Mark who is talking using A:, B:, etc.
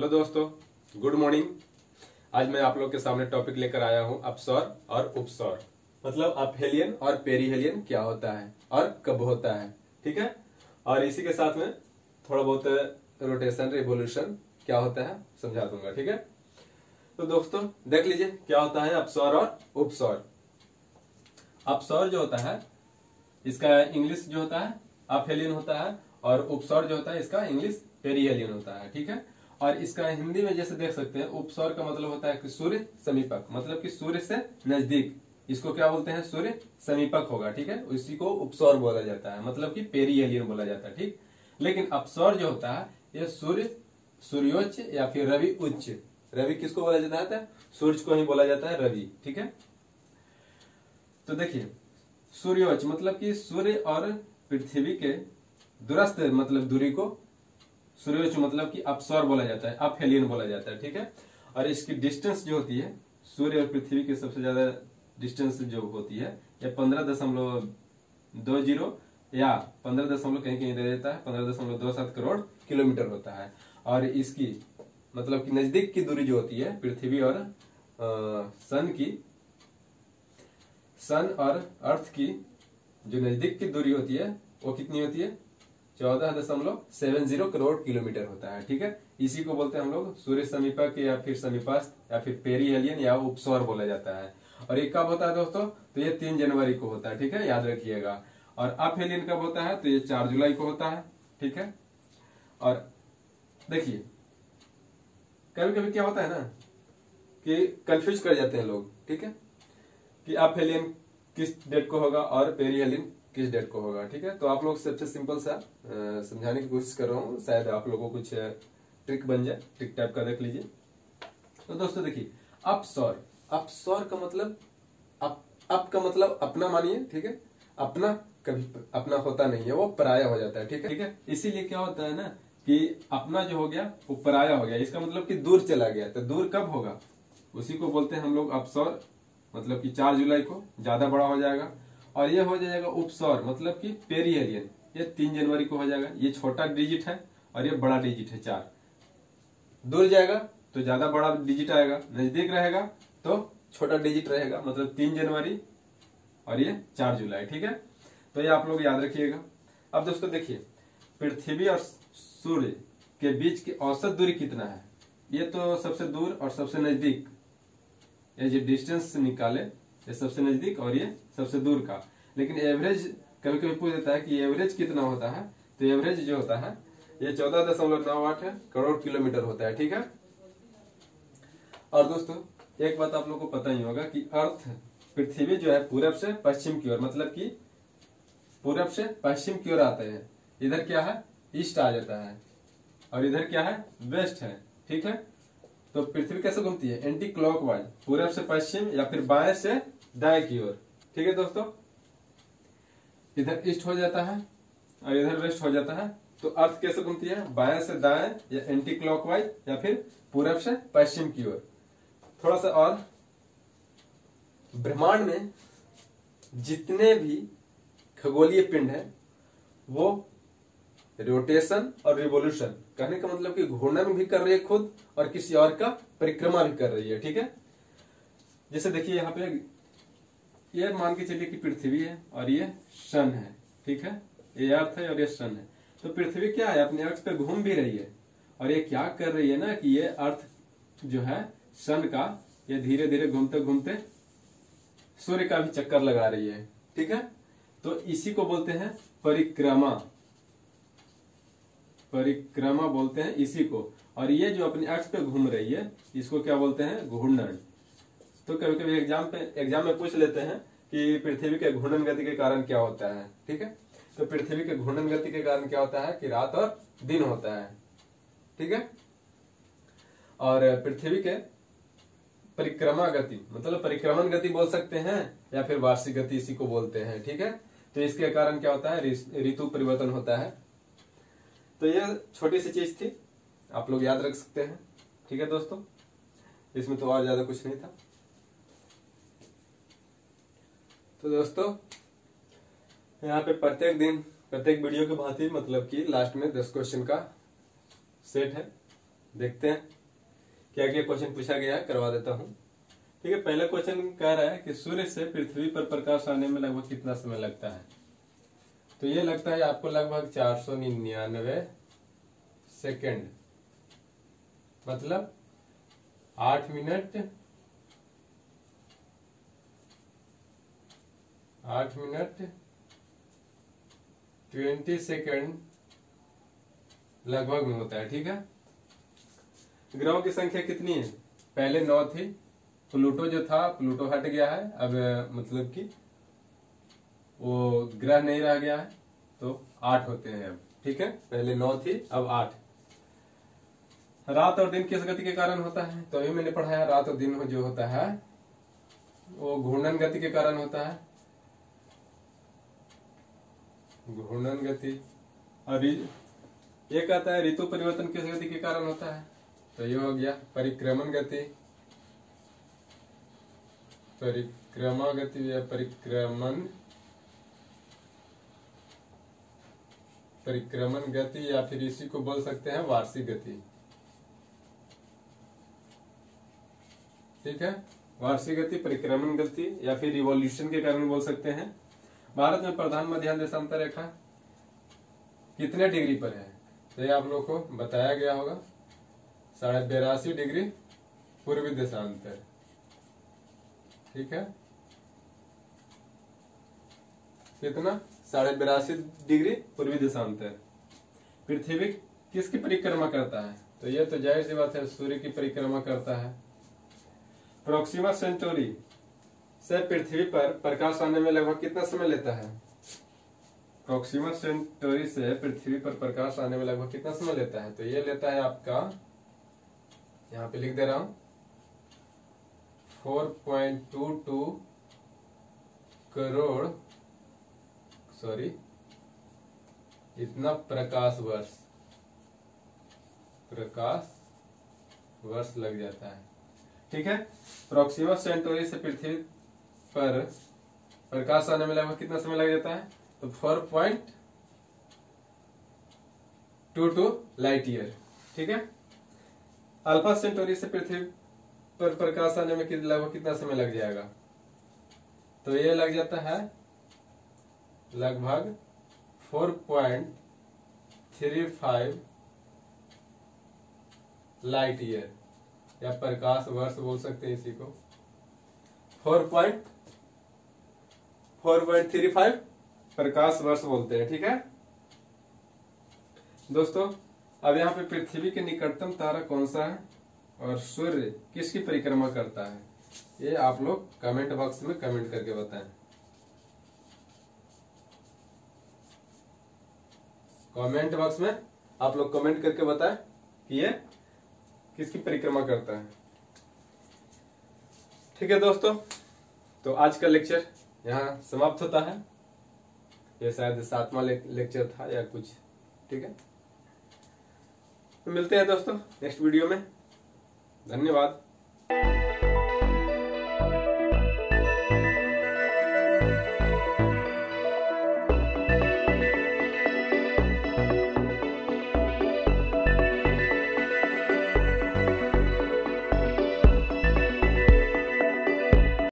A: Hello दोस्तों, good morning. आज मैं आप लोग के सामने टॉपिक लेकर आया हूं अपसौर और उपसौर, मतलब अपहेलियन और पेरीहेलियन क्या होता है और कब होता है। ठीक है, और इसी के साथ में थोड़ा बहुत रोटेशन रिवोल्यूशन क्या होता है समझा दूंगा। ठीक है, तो दोस्तों देख लीजिए क्या होता है अपसौर और उपसौर। अपसौर जो होता है इसका इंग्लिश जो होता है अपहेलियन होता है, और उपसौर जो होता है इसका इंग्लिश पेरीहेलियन होता है। ठीक है, और इसका हिंदी में जैसे देख सकते हैं, उपसौर का मतलब होता है कि सूर्य समीपक, मतलब कि सूर्य से नजदीक। इसको क्या बोलते हैं? सूर्य समीपक होगा। ठीक है, इसी को उपसौर बोला जाता है, मतलब कि पेरीहेलियन बोला जाता है। ठीक, लेकिन अपसौर जो होता है यह सूर्योच्च या फिर रवि उच्च। रवि किसको बोला जाता है? सूर्य को ही बोला जाता है रवि। ठीक है, तो देखिए सूर्योच्च मतलब कि सूर्य और पृथ्वी के दूरस्थ मतलब दूरी को सूर्योच्च मतलब कि अपसौर बोला जाता है, अपहेलियन बोला जाता है। ठीक है, और इसकी डिस्टेंस जो होती है सूर्य और पृथ्वी की सबसे ज्यादा डिस्टेंस जो होती है यह 15.20 या 15 कहीं कहीं दे देता है 15.27 करोड़ किलोमीटर होता है। और इसकी मतलब कि नजदीक की दूरी जो होती है पृथ्वी और सन और अर्थ की जो नजदीक की दूरी होती है वो कितनी होती है? 14.70 करोड़ किलोमीटर होता है। ठीक है, इसी को बोलते हैं हम लोग सूर्य समीपक या फिर समीपस्थ या फिर पेरीहेलियन या उपसौर बोला जाता है। और ये कब होता है दोस्तों? तो ये 3 जनवरी को होता है। ठीक है, याद रखिएगा। और अपहेलियन कब होता है? तो ये 4 जुलाई को होता है। ठीक है, और देखिए कभी कभी क्या होता है ना कि कंफ्यूज कर जाते हैं लोग। ठीक है, कि अपहेलियन किस डेट को होगा और पेरीहेलियन किस डेट को होगा। ठीक है, तो आप लोग सबसे सिंपल सा समझाने की कोशिश कर रहा हूँ, शायद आप लोगों को कुछ ट्रिक बन जाए। ट्रिक टाइप का देख लीजिए। तो दोस्तों देखिए अपसौर, अपसौर का मतलब अप का मतलब अपना मानिए। ठीक है, अपना कभी अपना होता नहीं है, वो पराया हो जाता है। ठीक है, इसीलिए क्या होता है ना कि अपना जो हो गया वो पराया हो गया, इसका मतलब कि दूर चला गया। तो दूर कब होगा? उसी को बोलते हैं हम लोग अपसौर, मतलब कि 4 जुलाई को ज्यादा बड़ा हो जाएगा। और ये हो जाएगा उपसौर मतलब कि पेरीहेलियन, ये 3 जनवरी को हो जाएगा। ये छोटा डिजिट है और ये बड़ा डिजिट है 4। दूर जाएगा तो ज्यादा बड़ा डिजिट आएगा, नजदीक रहेगा तो छोटा डिजिट रहेगा, मतलब 3 जनवरी और ये 4 जुलाई। ठीक है, तो ये आप लोग याद रखिएगा। अब दोस्तों देखिए पृथ्वी और सूर्य के बीच की औसत दूरी कितना है? ये तो सबसे दूर और सबसे नजदीक, ये जो डिस्टेंस निकाले ये सबसे नजदीक और ये सबसे दूर का। लेकिन एवरेज कभी कभी पूछ देता है कि एवरेज कितना होता है, तो एवरेज जो होता है ये 14.98 करोड़ किलोमीटर होता है। ठीक है, और दोस्तों एक बात आप लोगों को पता ही होगा कि अर्थ पृथ्वी जो है पूरब से पश्चिम की ओर, मतलब कि पूरब से पश्चिम की ओर आते हैं। इधर क्या है? ईस्ट आ जाता है, और इधर क्या है? वेस्ट है। ठीक है, तो पृथ्वी कैसे घूमती है? एंटी क्लॉकवाइज, पूरब से पश्चिम या फिर बाएं से दाएं की ओर। ठीक है दोस्तों, इधर ईस्ट हो जाता है और इधर वेस्ट हो जाता है। तो अर्थ कैसे घूमती है? बाएं से दाएं या एंटी क्लॉकवाइज या फिर पूरब से पश्चिम की ओर। थोड़ा सा और, ब्रह्मांड में जितने भी खगोलीय पिंड है वो रोटेशन और रिवोल्यूशन, कहने का मतलब कि घूर्णन भी कर रही है खुद और किसी और का परिक्रमा भी कर रही है। ठीक है, जैसे देखिए यहाँ पे ये मान के चलिए कि पृथ्वी है और ये सन है। ठीक है, ये अर्थ है और ये सन है। तो पृथ्वी क्या है? अपने अक्ष पे घूम भी रही है, और ये क्या कर रही है ना कि ये अर्थ जो है सन का, ये धीरे धीरे घूमते घूमते सूर्य का भी चक्कर लगा रही है। ठीक है, तो इसी को बोलते हैं परिक्रमा, परिक्रमा बोलते हैं इसी को। और ये जो अपने अक्ष पे घूम रही है इसको क्या बोलते हैं? घूर्णन। तो कभी कभी एग्जाम में पूछ लेते हैं कि पृथ्वी के घूर्णन गति के कारण क्या होता है। ठीक है, तो पृथ्वी के घूर्णन गति के कारण क्या होता है कि रात और दिन होता है। ठीक है, और पृथ्वी के परिक्रमा गति मतलब परिक्रमण गति बोल सकते हैं या फिर वार्षिक गति इसी को बोलते हैं। ठीक है, तो इसके कारण क्या होता है? ऋतु परिवर्तन होता है। तो ये छोटी सी चीज थी, आप लोग याद रख सकते हैं। ठीक है दोस्तों, इसमें तो और ज्यादा कुछ नहीं था। तो दोस्तों यहाँ पे प्रत्येक दिन प्रत्येक वीडियो के भांति मतलब कि लास्ट में 10 क्वेश्चन का सेट है। देखते हैं क्या क्या क्वेश्चन पूछा गया है, करवा देता हूँ। ठीक है, पहला क्वेश्चन कह रहा है कि सूर्य से पृथ्वी पर प्रकाश आने में लगभग कितना समय लगता है। तो ये लगता है आपको लगभग 499 सेकेंड, मतलब 8 मिनट 20 सेकेंड लगभग में होता है। ठीक है, ग्रहों की संख्या कितनी है? पहले 9 थी, प्लूटो जो था प्लूटो हट गया है, अब मतलब कि वो ग्रह नहीं रह गया है, तो 8 होते हैं अब। ठीक है, पहले 9 थी, अब 8। रात और दिन किस गति के कारण होता है? तो अभी मैंने पढ़ाया, रात और दिन जो होता है वो घूर्णन गति के कारण होता है, घूर्णन गति। और ये कहता है ऋतु परिवर्तन किस गति के कारण होता है? तो ये हो गया परिक्रमण गति, परिक्रमा गति या परिक्रमण गति, या फिर इसी को बोल सकते हैं वार्षिक गति। ठीक है, वार्षिक गति, परिक्रमण गति या फिर रिवॉल्यूशन के कारण बोल सकते हैं। भारत में प्रधान मध्याह्न देशांतर रेखा कितने डिग्री पर है? तो ये आप लोग को बताया गया होगा, 82.5 डिग्री पूर्वी देशांतर। ठीक है, कितना? 82.5 डिग्री पूर्वी देशांतर। पृथ्वी किसकी परिक्रमा करता है? तो ये तो जाहिर सी बात है, सूर्य की परिक्रमा करता है। प्रोक्सिमा सेंटोरी से पृथ्वी पर प्रकाश आने में लगभग कितना समय लेता है? प्रोक्सिमा सेंटोरी से पृथ्वी पर प्रकाश आने में लगभग कितना समय लेता है? तो ये लेता है आपका, यहाँ पे लिख दे रहा हूं, 4.22 करोड़, सॉरी, इतना प्रकाश वर्ष लग जाता है। ठीक है, प्रोक्सिमा सेंटोरी से पृथ्वी पर प्रकाश आने में लगभग कितना समय लग जाता है? तो 4.22 लाइट ईयर। ठीक है, अल्फा सेंटोरी से पृथ्वी पर प्रकाश आने में लगभग कितना समय लग जाएगा? तो ये लग जाता है लगभग 4.35 लाइट ईयर, या प्रकाश वर्ष बोल सकते हैं इसी को। 4.35 प्रकाश वर्ष बोलते हैं। ठीक है दोस्तों, अब यहाँ पे पृथ्वी के निकटतम तारा कौन सा है और सूर्य किसकी परिक्रमा करता है, ये आप लोग कमेंट बॉक्स में कमेंट करके बताएं। कमेंट बॉक्स में आप लोग कमेंट करके बताएं कि ये किसकी परिक्रमा करता है। ठीक है दोस्तों, तो आज का लेक्चर यहाँ समाप्त होता है। ये शायद 7वां लेक्चर था या कुछ। ठीक है, तो मिलते हैं दोस्तों नेक्स्ट वीडियो में। धन्यवाद।